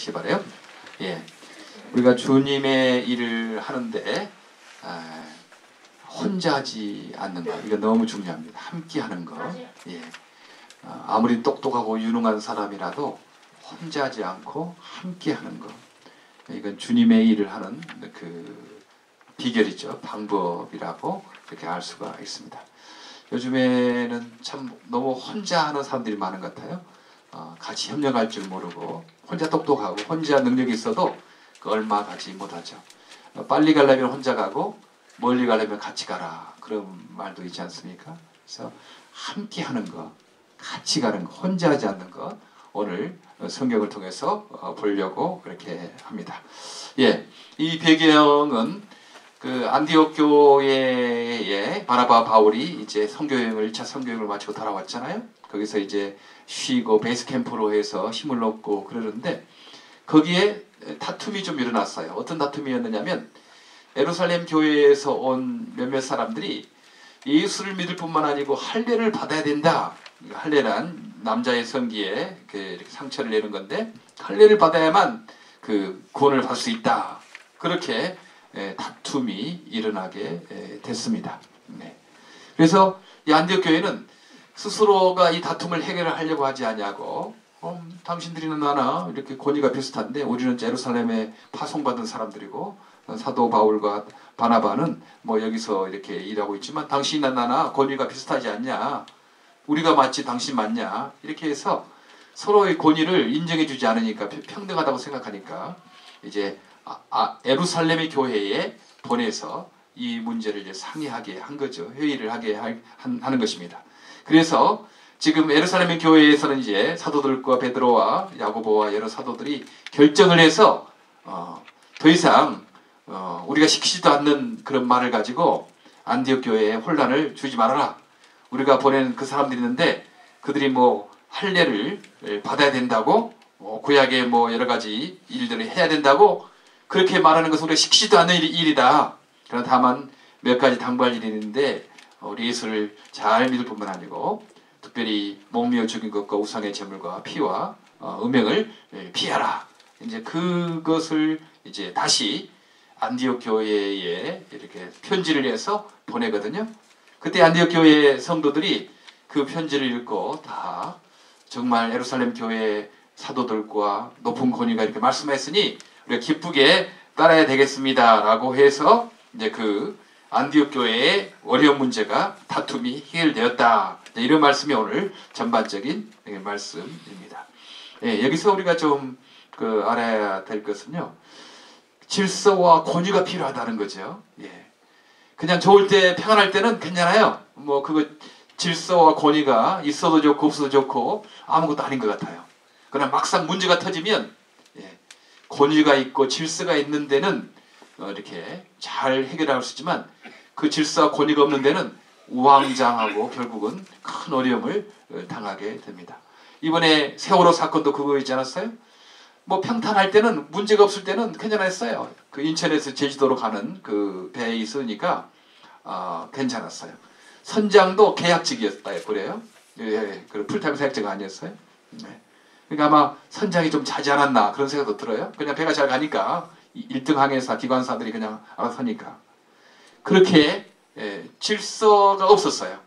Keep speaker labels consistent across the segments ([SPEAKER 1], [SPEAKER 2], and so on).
[SPEAKER 1] 하시기 바래요. 예, 우리가 주님의 일을 하는데 혼자 하지 않는 거, 이거 너무 중요합니다. 함께 하는 거. 예, 아무리 똑똑하고 유능한 사람이라도 혼자 하지 않고 함께 하는 거. 이건 주님의 일을 하는 그 비결이죠. 방법이라고 그렇게 알 수가 있습니다. 요즘에는 참 너무 혼자 하는 사람들이 많은 것 같아요. 같이 협력할 줄 모르고 혼자 똑똑하고 혼자 능력이 있어도 얼마 가지 못하죠. 빨리 가려면 혼자 가고 멀리 가려면 같이 가라, 그런 말도 있지 않습니까? 그래서 함께 하는 것, 같이 가는 것, 혼자 하지 않는 것, 오늘 성경을 통해서 보려고 그렇게 합니다. 예, 이 배경은 그 안디옥 교회에 바나바 바울이 이제 선교여행을 1차 선교여행을 마치고 돌아왔잖아요. 거기서 이제 쉬고 베이스 캠프로 해서 힘을 얻고 그러는데 거기에 다툼이 좀 일어났어요. 어떤 다툼이었느냐면 예루살렘 교회에서 온 몇몇 사람들이 예수를 믿을 뿐만 아니고 할례를 받아야 된다. 할례란 남자의 성기에 이렇게 상처를 내는 건데 할례를 받아야만 그 구원을 받을 수 있다. 그렇게 다툼이 일어나게 됐습니다. 네. 그래서 이 안디옥 교회는 스스로가 이 다툼을 해결하려고 하지 않냐고, 당신들이나 나나 이렇게 권위가 비슷한데 우리는 예루살렘에 파송받은 사람들이고 사도 바울과 바나바는 뭐 여기서 이렇게 일하고 있지만 당신이나 나나 권위가 비슷하지 않냐, 우리가 맞지 당신 맞냐, 이렇게 해서 서로의 권위를 인정해 주지 않으니까, 평등하다고 생각하니까 이제 예루살렘의 교회에 보내서 이 문제를 이제 상의하게 한 거죠. 회의를 하게 하는 것입니다. 그래서 지금 예루살렘의 교회에서는 이제 사도들과 베드로와 야고보와 여러 사도들이 결정을 해서 더 이상 우리가 시키지도 않는 그런 말을 가지고 안디옥 교회에 혼란을 주지 말아라. 우리가 보낸 그 사람들이 있는데 그들이 뭐 할례를 받아야 된다고, 구약에 뭐 여러 가지 일들을 해야 된다고 그렇게 말하는 것은 우리가 시키지도 않는 일이다. 그러나 다만 몇 가지 당부할 일이 있는데 우리 예수를 잘 믿을 뿐만 아니고 특별히 목미어 죽인 것과 우상의 제물과 피와 음행을 피하라. 이제 그것을 이제 다시 안디옥 교회에 이렇게 편지를 해서 보내거든요. 그때 안디옥 교회 성도들이 그 편지를 읽고 다 정말 예루살렘 교회 사도들과 높은 권위가 이렇게 말씀했으니 우리가 기쁘게 따라야 되겠습니다라고 해서 이제 그 안디옥 교회의 어려운 문제가, 다툼이 해결되었다. 이런 말씀이 오늘 전반적인 말씀입니다. 예, 여기서 우리가 좀 알아야 될 것은요, 질서와 권위가 필요하다는 거죠. 예. 그냥 좋을 때, 평안할 때는 괜찮아요. 뭐 그거 질서와 권위가 있어도 좋고 없어도 좋고 아무것도 아닌 것 같아요. 그러나 막상 문제가 터지면 권위가 있고 질서가 있는 데는 이렇게 잘 해결할 수 있지만 그 질서와 권위가 없는 데는 우왕좌왕하고 결국은 큰 어려움을 당하게 됩니다. 이번에 세월호 사건도 그거 있지 않았어요? 뭐 평탄할 때는, 문제가 없을 때는 괜찮았어요. 그 인천에서 제주도로 가는 그 배에 있으니까 괜찮았어요. 선장도 계약직이었다 그래요. 예, 그 풀타임 사역자가 아니었어요. 네. 그러니까 아마 선장이 좀 자지 않았나 그런 생각도 들어요. 그냥 배가 잘 가니까 1등 항해사 기관사들이 그냥 알아서 하니까. 그렇게 질서가 없었어요.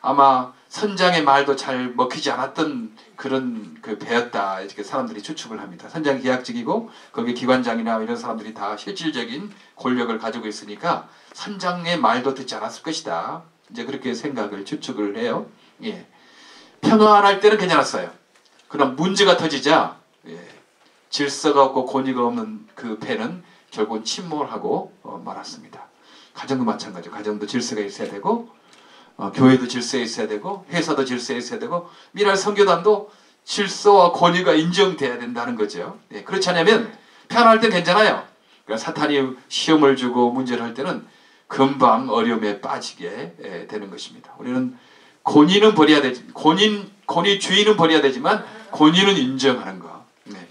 [SPEAKER 1] 아마 선장의 말도 잘 먹히지 않았던 그런 그 배였다, 이렇게 사람들이 추측을 합니다. 선장이 계약직이고 거기 기관장이나 이런 사람들이 다 실질적인 권력을 가지고 있으니까 선장의 말도 듣지 않았을 것이다. 이제 그렇게 생각을 추측을 해요. 예. 평안할 때는 괜찮았어요. 그럼 문제가 터지자 질서가 없고 권위가 없는 그 배는 결국은 침몰을 하고 말았습니다. 가정도 마찬가지죠. 가정도 질서가 있어야 되고 교회도 질서에 있어야 되고 회사도 질서에 있어야 되고 미랄 선교단도 질서와 권위가 인정돼야 된다는 거죠. 예, 그렇지 않으면 평안할 땐 괜찮아요. 그러니까 사탄이 시험을 주고 문제를 할 때는 금방 어려움에 빠지게 되는 것입니다. 우리는 권위는 버려야 되지, 권위주의는 버려야 되지만 권위는 인정하는 거. 네.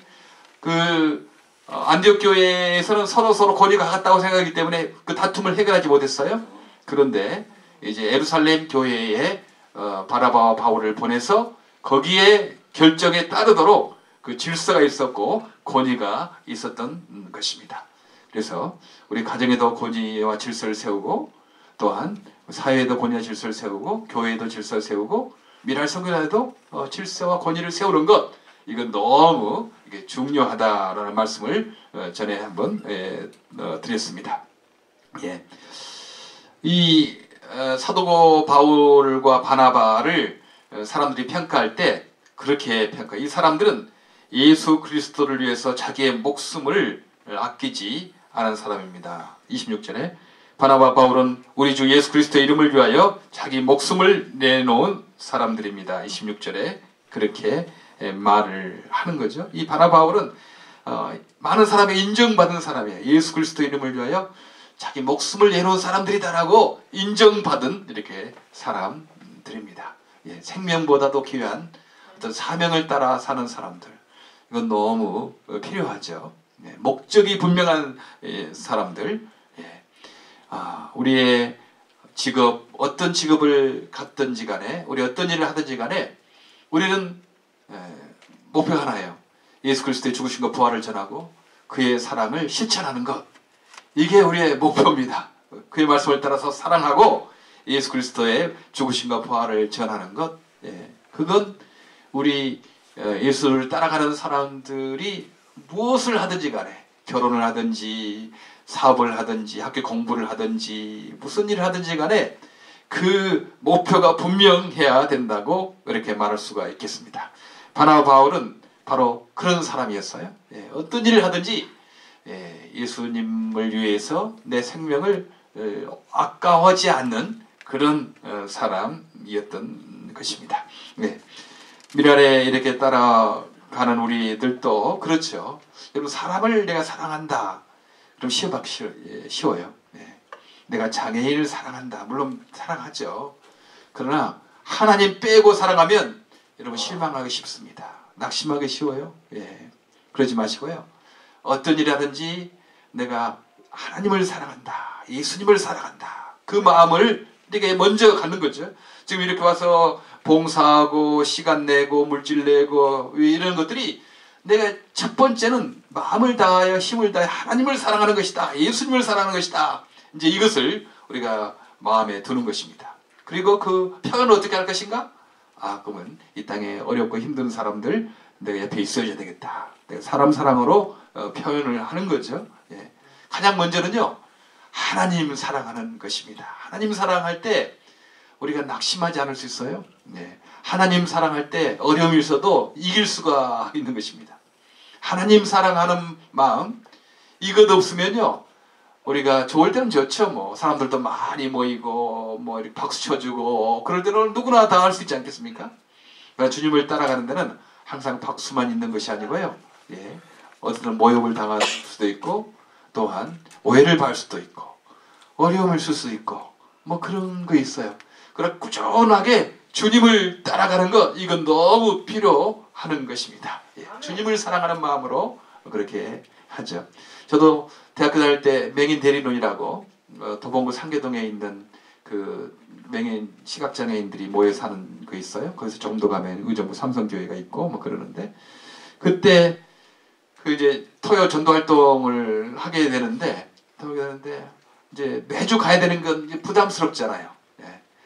[SPEAKER 1] 안디옥 교회에서는 서로 권위가 같다고 생각하기 때문에 그 다툼을 해결하지 못했어요. 그런데 이제 예루살렘 교회에 바나바와 바울을 보내서 거기에 결정에 따르도록 그 질서가 있었고 권위가 있었던 것입니다. 그래서 우리 가정에도 권위와 질서를 세우고 또한 사회에도 권위와 질서를 세우고 교회에도 질서를 세우고 미랄 성교단에도 질서와 권위를 세우는 것, 이건 너무 이게 중요하다라는 말씀을 전에 한번 드렸습니다. 예. 이 사도 바울과 바나바를 사람들이 평가할 때 그렇게 이 사람들은 예수 그리스도를 위해서 자기의 목숨을 아끼지 않은 사람입니다. 26절에 바나바 바울은 우리 주 예수 그리스도의 이름을 위하여 자기 목숨을 내놓은 사람들입니다. 26절에 그렇게 말을 하는 거죠. 이 바나바 바울은 많은 사람의 인정받은 사람이에요. 예수 그리스도의 이름을 위하여 자기 목숨을 내놓은 사람들이다라고 인정받은 이렇게 사람들입니다. 예, 생명보다도 귀한 어떤 사명을 따라 사는 사람들, 이건 너무 필요하죠. 예, 목적이 분명한 사람들. 예. 우리의 직업, 어떤 직업을 갖든지 간에, 우리 어떤 일을 하든지 간에 우리는 목표가 하나예요. 예수 그리스도의 죽으신 것, 부활을 전하고 그의 사랑을 실천하는 것, 이게 우리의 목표입니다. 그의 말씀을 따라서 사랑하고 예수 그리스도의 죽으심과 부활을 전하는 것, 그건 우리 예수를 따라가는 사람들이 무엇을 하든지 간에, 결혼을 하든지 사업을 하든지 학교 공부를 하든지 무슨 일을 하든지 간에 그 목표가 분명해야 된다고 이렇게 말할 수가 있겠습니다. 바나바 바울은 바로 그런 사람이었어요. 어떤 일을 하든지 예수님을 위해서 내 생명을 아까워하지 않는 그런 사람이었던 것입니다. 미랄에 이렇게 따라가는 우리들도 그렇죠. 여러분, 사람을 내가 사랑한다, 그럼 쉬워요. 내가 장애인을 사랑한다, 물론 사랑하죠. 그러나 하나님 빼고 사랑하면 여러분 실망하기 쉽습니다. 낙심하기 쉬워요. 그러지 마시고요. 어떤 일이라든지 내가 하나님을 사랑한다, 예수님을 사랑한다, 그 마음을 내가 먼저 갖는 거죠. 지금 이렇게 와서 봉사하고 시간 내고 물질 내고 이런 것들이 내가 첫 번째는 마음을 다하여 힘을 다해 하나님을 사랑하는 것이다, 예수님을 사랑하는 것이다, 이제 이것을 우리가 마음에 두는 것입니다. 그리고 그 표현을 어떻게 할 것인가? 그러면 이 땅에 어렵고 힘든 사람들 내가 옆에 있어야 되겠다, 내가 사람 사랑으로 표현을 하는 거죠. 가장 먼저는요, 하나님 사랑하는 것입니다. 하나님 사랑할 때 우리가 낙심하지 않을 수 있어요. 하나님 사랑할 때 어려움이 있어도 이길 수가 있는 것입니다. 하나님 사랑하는 마음, 이것 없으면요, 우리가 좋을 때는 좋죠. 뭐 사람들도 많이 모이고 뭐 이렇게 박수 쳐주고 그럴 때는 누구나 다 할 수 있지 않겠습니까? 그러니까 주님을 따라가는 데는 항상 박수만 있는 것이 아니고요, 어떤 때는 모욕을 당할 수도 있고, 또한 오해를 받을 수도 있고, 어려움을 쓸 수도 있고, 뭐 그런 거 있어요. 그러나 꾸준하게 주님을 따라가는 것, 이건 너무 필요하는 것입니다. 주님을 사랑하는 마음으로 그렇게 하죠. 저도 대학교 다닐 때 맹인 대리론이라고 도봉구 상계동에 있는 그 맹인 시각장애인들이 모여 사는 거 있어요. 거기서 정도 가면 의정부 삼성교회가 있고 뭐 그러는데, 그때 그 이제 토요 전도 활동을 하게 되는데 이제 매주 가야 되는 건 부담스럽잖아요.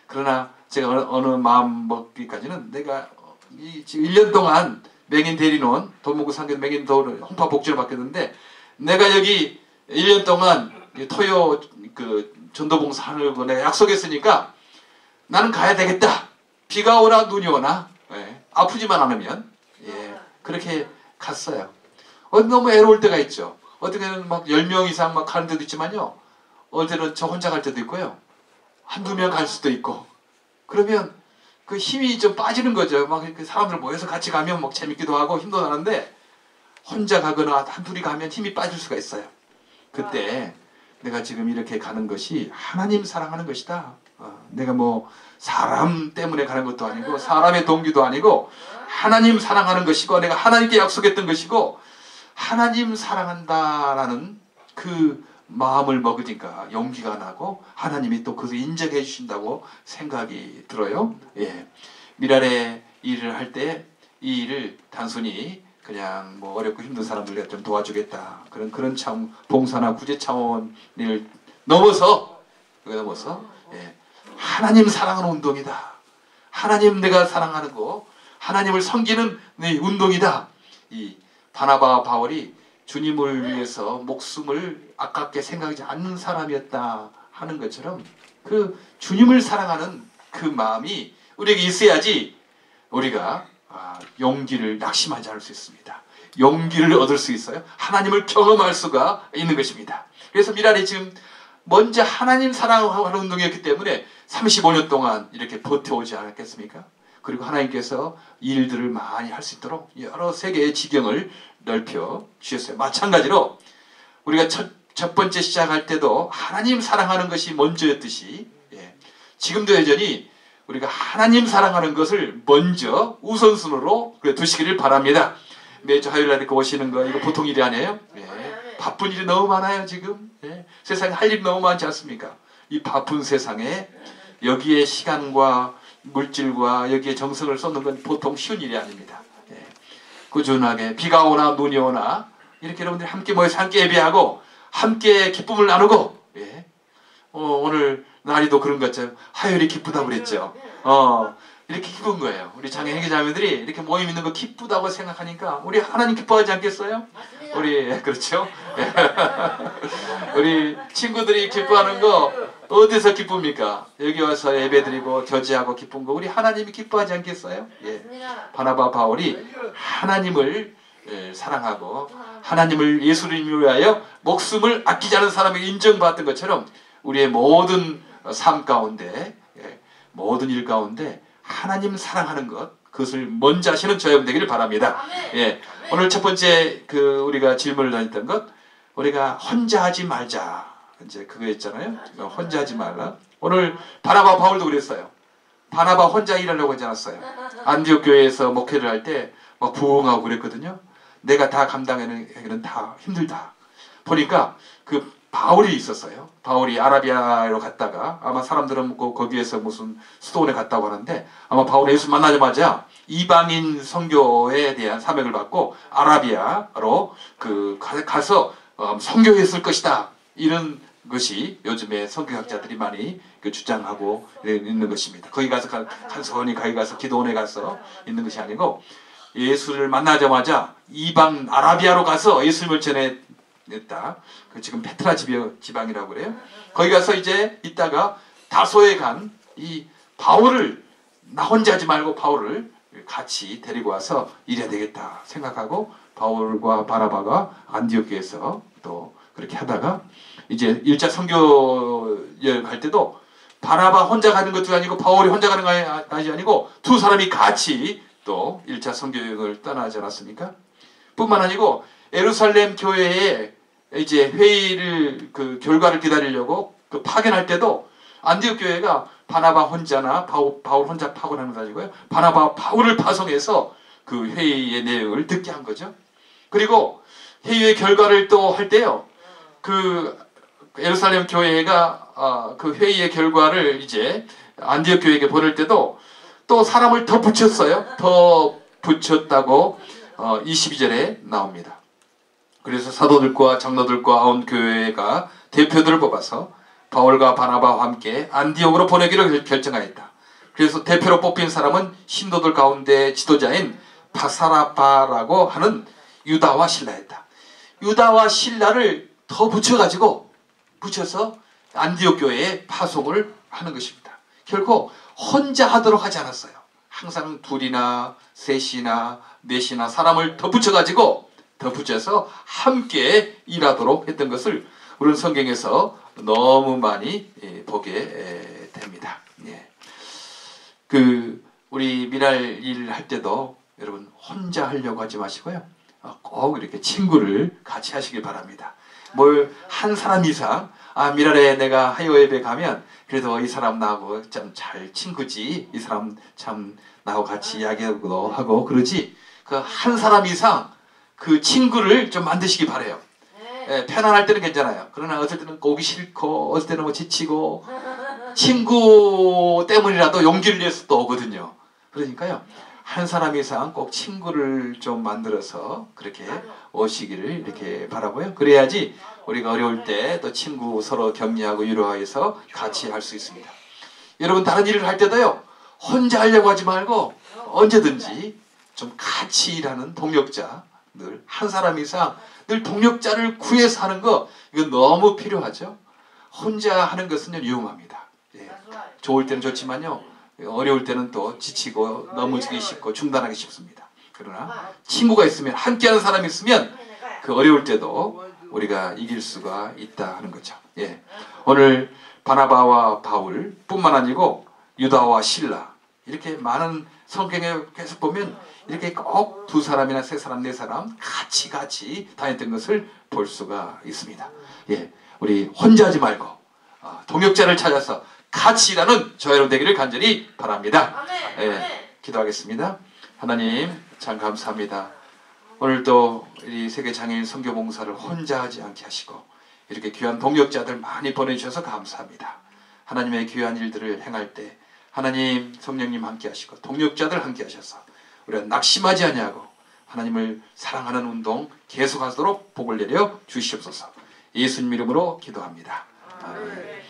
[SPEAKER 1] 그러나 제가 어느 마음 먹기까지는 내가 지금 1년 동안 맹인 대리론, 도봉구 상계 맹인 도를 홍파 복지를 맡겼는데, 내가 여기 1년 동안 토요 그 전도봉사하는 거 내가 약속했으니까 나는 가야 되겠다. 비가 오나 눈이 오나 아프지만 않으면 그렇게 갔어요. 너무 애로울 때가 있죠. 어떻게 때는 막 10명 이상 막 가는 데도 있지만요, 어느 때는 저 혼자 갈 때도 있고요, 한두 명 갈 수도 있고, 그러면 그 힘이 좀 빠지는 거죠. 막 사람들 모여서 같이 가면 막 재밌기도 하고 힘도 나는데, 혼자 가거나 한둘이 가면 힘이 빠질 수가 있어요. 그때 내가 지금 이렇게 가는 것이 하나님 사랑하는 것이다. 내가 뭐 사람 때문에 가는 것도 아니고 사람의 동기도 아니고 하나님 사랑하는 것이고, 내가 하나님께 약속했던 것이고, 하나님 사랑한다라는 그 마음을 먹으니까 용기가 나고 하나님이 또 그것을 인정해 주신다고 생각이 들어요. 미랄의 일을 할 때 이 일을 단순히 그냥 뭐 어렵고 힘든 사람들 내가 좀 도와주겠다. 그런 참 봉사나 구제 차원을 넘어서 예, 하나님 사랑하는 운동이다. 하나님 내가 사랑하는 거, 하나님을 섬기는 네, 운동이다. 이 바나바와 바울이 주님을 위해서 목숨을 아깝게 생각하지 않는 사람이었다 하는 것처럼 그 주님을 사랑하는 그 마음이 우리에게 있어야지 우리가 용기를 낙심하지 않을 수 있습니다. 용기를 얻을 수 있어요. 하나님을 경험할 수가 있는 것입니다. 그래서 미랄이 지금 먼저 하나님 사랑하는 운동이었기 때문에 35년 동안 이렇게 버텨오지 않았겠습니까? 그리고 하나님께서 일들을 많이 할 수 있도록 여러 세계의 지경을 넓혀 주셨어요. 마찬가지로 우리가 첫 번째 시작할 때도 하나님 사랑하는 것이 먼저였듯이 지금도 여전히 우리가 하나님 사랑하는 것을 먼저 우선순위로 두시기를 바랍니다. 매주 화요일날 이렇게 오시는 거 이거 보통 일이 아니에요? 바쁜 일이 너무 많아요 지금. 세상에 할 일이 너무 많지 않습니까? 이 바쁜 세상에 여기에 시간과 물질과 여기에 정성을 쏟는 건 보통 쉬운 일이 아닙니다. 꾸준하게 비가 오나 눈이 오나 이렇게 여러분들이 함께 모여서 함께 예배하고 함께 기쁨을 나누고 오늘 날이도 그런 것처럼 화요일이 기쁘다고 그랬죠. 이렇게 기쁜 거예요. 우리 장애 형제자매들이 이렇게 모임 있는 거 기쁘다고 생각하니까 우리 하나님 기뻐하지 않겠어요? 우리 그렇죠? 우리 친구들이 기뻐하는 거 어디서 기쁩니까? 여기 와서 예배드리고 교제하고 기쁜 거 우리 하나님이 기뻐하지 않겠어요? 바나바 바울이 하나님을 사랑하고 하나님을 예수님을 위하여 목숨을 아끼지 않은 사람에게 인정받던 것처럼 우리의 모든 삶 가운데 모든 일 가운데 하나님 사랑하는 것 그것을 먼저 하시는 저희 여러분 되기를 바랍니다. 오늘 첫 번째 우리가 질문을 던졌던 것 우리가 혼자 하지 말자 이제 그거였잖아요. 혼자 하지 말라. 오늘 바나바 바울도 그랬어요. 바나바 혼자 일하려고 하지 않았어요. 안디옥 교회에서 목회를 할 때 막 부흥하고 그랬거든요. 내가 다 감당하기는 다 힘들다. 보니까 그 바울이 있었어요. 바울이 아라비아로 갔다가 아마 사람들은 거기에서 무슨 수도원에 갔다고 하는데 아마 바울이 예수 만나자마자 이방인 선교에 대한 사명을 받고 아라비아로 가서 선교했을 것이다. 이런 것이 요즘에 선교학자들이 많이 주장하고 있는 것입니다. 거기 가서 간소히 거기 가서 기도원에 가서 있는 것이 아니고 예수를 만나자마자 이방 아라비아로 가서 예수님을 전했다. 지금 페트라 지방이라고 그래요. 거기 가서 이제 있다가 다소에 간 이 바울을 나 혼자 하지 말고 바울을 같이 데리고 와서 일해야 되겠다 생각하고 바울과 바나바가 안디옥에서 또 그렇게 하다가 이제 1차 선교여행 갈 때도 바나바 혼자 가는 것도 아니고 바울이 혼자 가는 것이 아니고 두 사람이 같이 또 1차 선교여행을 떠나지 않았습니까? 뿐만 아니고 예루살렘 교회에 이제 회의를 결과를 기다리려고 파견할 때도 안디옥 교회가 바나바 혼자나 바울 혼자 파견하는 거 아니고요. 바나바 바울을 파송해서 그 회의의 내용을 듣게 한 거죠. 그리고 회의의 결과를 또 할 때요. 예루살렘 교회가 그 회의의 결과를 이제 안디옥 교회에게 보낼 때도 또 사람을 더 붙였어요. 더 붙였다고 22절에 나옵니다. 그래서 사도들과 장로들과 온 교회가 대표들을 뽑아서 바울과 바나바와 함께 안디옥으로 보내기로 결정하였다. 그래서 대표로 뽑힌 사람은 신도들 가운데 지도자인 바사라바라고 하는 유다와 실라였다. 유다와 실라를 더 붙여서 안디옥 교회에 파송을 하는 것입니다. 결코 혼자 하도록 하지 않았어요. 항상 둘이나 셋이나 넷이나 사람을 더 붙여서 함께 일하도록 했던 것을 우리는 성경에서 너무 많이 보게 됩니다. 우리 미랄 일 할 때도 여러분 혼자 하려고 하지 마시고요. 꼭 이렇게 친구를 같이 하시길 바랍니다. 한 사람 이상 미랄에 내가 화요 예배 가면 그래도 이 사람 나하고 참 잘 친구지. 이 사람 참 나하고 같이 이야기하고 하고 그러지. 한 사람 이상 그 친구를 좀 만드시기 바래요. 편안할 때는 괜찮아요. 그러나 어떨 때는 오기 싫고 어떨 때는 지치고 친구 때문이라도 용기를 내서 또 오거든요. 그러니까요. 한 사람 이상 꼭 친구를 좀 만들어서 그렇게 오시기를 이렇게 바라고요. 그래야지 우리가 어려울 때 또 친구 서로 격려하고 위로하여서 같이 할 수 있습니다. 여러분 다른 일을 할 때도요. 혼자 하려고 하지 말고 언제든지 좀 같이 일하는 동력자, 늘 한 사람 이상 늘 동력자를 구해서 하는 거 이건 너무 필요하죠. 혼자 하는 것은 위험합니다. 예. 좋을 때는 좋지만요. 어려울 때는 또 지치고 넘어지기 쉽고 중단하기 쉽습니다. 그러나 친구가 있으면 함께하는 사람이 있으면 그 어려울 때도 우리가 이길 수가 있다 하는 거죠. 예. 오늘 바나바와 바울 뿐만 아니고 유다와 실라 이렇게 많은 성경에 계속 보면 이렇게 꼭 두 사람이나 세 사람, 네 사람 같이 다녔던 것을 볼 수가 있습니다. 예, 우리 혼자 하지 말고 동역자를 찾아서 같이 일하는 저 여러분 되기를 간절히 바랍니다. 예, 기도하겠습니다. 하나님 참 감사합니다. 오늘 또 이 세계장애인 선교봉사를 혼자 하지 않게 하시고 이렇게 귀한 동역자들 많이 보내주셔서 감사합니다. 하나님의 귀한 일들을 행할 때 하나님 성령님 함께 하시고 동역자들 함께 하셔서 우리가 낙심하지 아니하고 하나님을 사랑하는 운동 계속하도록 복을 내려 주시옵소서. 예수님 이름으로 기도합니다. 아멘.